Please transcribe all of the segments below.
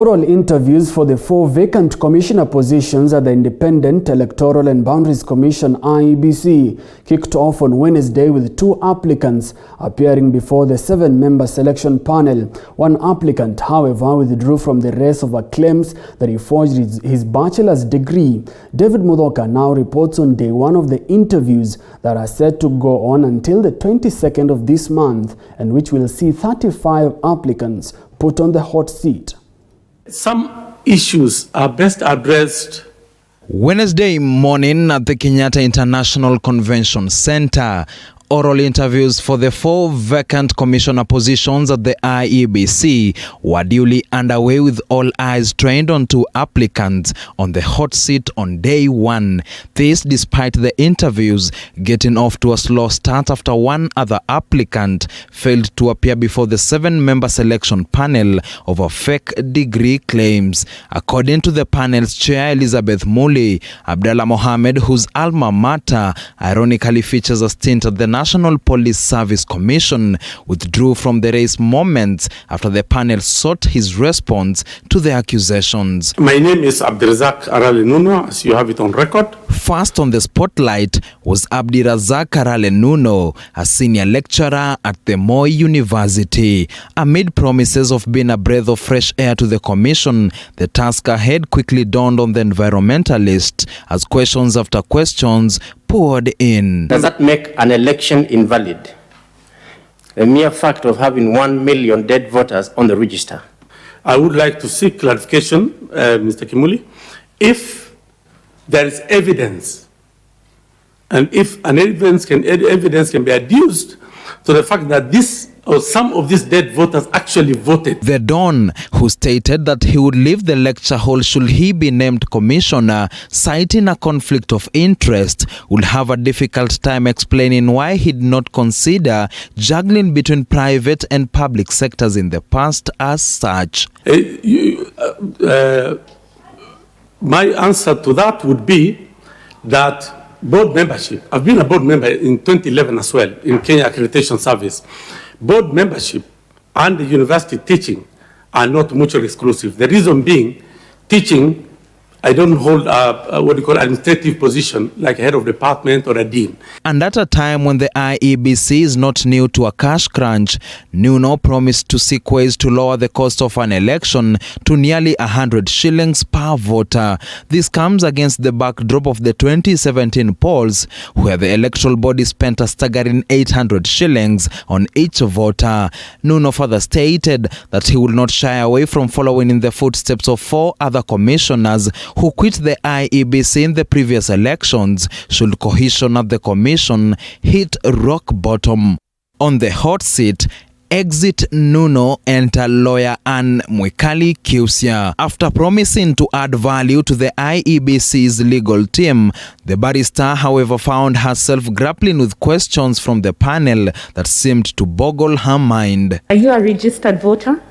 Oral interviews for the 4 vacant commissioner positions at the Independent Electoral and Boundaries Commission IEBC kicked off on Wednesday with 2 applicants appearing before the 7-member selection panel. One applicant, however, withdrew from the race over claims that he forged his bachelor's degree. David Mudhoka now reports on day 1 of the interviews that are set to go on until the 22nd of this month, and which will see 35 applicants put on the hot seat. Some issues are best addressed Wednesday morning at the Kenyatta International Convention Center. Oral interviews for the 4 vacant commissioner positions at the IEBC were duly underway, with all eyes trained on 2 applicants on the hot seat on day 1. This despite the interviews getting off to a slow start after one other applicant failed to appear before the 7-member selection panel over fake degree claims. According to the panel's chair, Elizabeth Muli, Abdallah Mohammed, whose alma mater ironically features a stint at the National Police Service Commission, withdrew from the race moments after the panel sought his response to the accusations. My name is Abdirazak Arale Nuno, as you have it on record. First on the spotlight was Abdirazak Arale Nuno, a senior lecturer at the Moi University. Amid promises of being a breath of fresh air to the commission, the task ahead quickly dawned on the environmentalist as questions after questions poured in. Does that make an election invalid? The mere fact of having 1 million dead voters on the register. I would like to seek clarification, Mr. Kimuli, if there is evidence, and if an evidence can be adduced to the fact that this or some of these dead voters actually voted. The Don, who stated that he would leave the lecture hall should he be named commissioner, citing a conflict of interest, would have a difficult time explaining why he did not consider juggling between private and public sectors in the past as such. My answer to that would be that board membership, I've been a board member in 2011 as well in Kenya Accreditation Service. Board membership and the university teaching are not mutually exclusive. The reason being, teaching, I don't hold a administrative position like a head of department or a dean. And at a time when the IEBC is not new to a cash crunch, Nuno promised to seek ways to lower the cost of an election to nearly 100 shillings per voter. This comes against the backdrop of the 2017 polls, where the electoral body spent a staggering 800 shillings on each voter. Nuno further stated that he would not shy away from following in the footsteps of 4 other commissioners who quit the IEBC in the previous elections should cohesion at the commission hit rock bottom. On the hot seat, exit Nuno, enter lawyer Anne Mwikali Kiusia. After promising to add value to the IEBC's legal team, the barrister, however, found herself grappling with questions from the panel that seemed to boggle her mind. Are you a registered voter?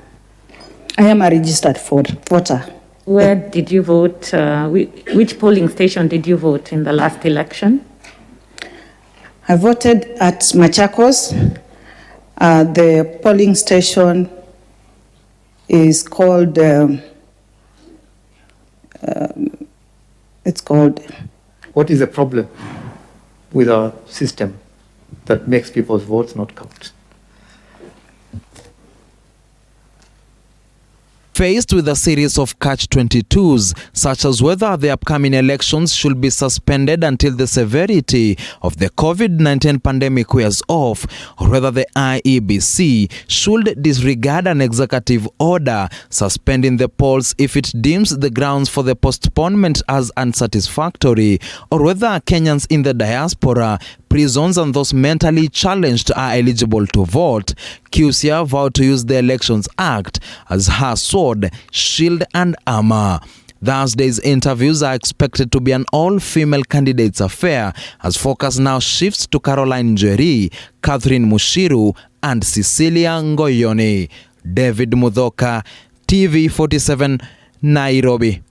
I am a registered voter. Where did you vote? Which polling station did you vote in the last election? I voted at Machakos. The polling station is called, What is the problem with our system that makes people's votes not count? Faced with a series of catch-22s, such as whether the upcoming elections should be suspended until the severity of the COVID-19 pandemic wears off, or whether the IEBC should disregard an executive order suspending the polls if it deems the grounds for the postponement as unsatisfactory, or whether Kenyans in the diaspora, prisons and those mentally challenged are eligible to vote, Kiusia vowed to use the Elections Act as her sword, shield and armor. Thursday's interviews are expected to be an all-female candidates affair, as focus now shifts to Caroline Njeri, Catherine Mushiru and Cecilia Ngoyoni. David Mudhoka, TV47, Nairobi.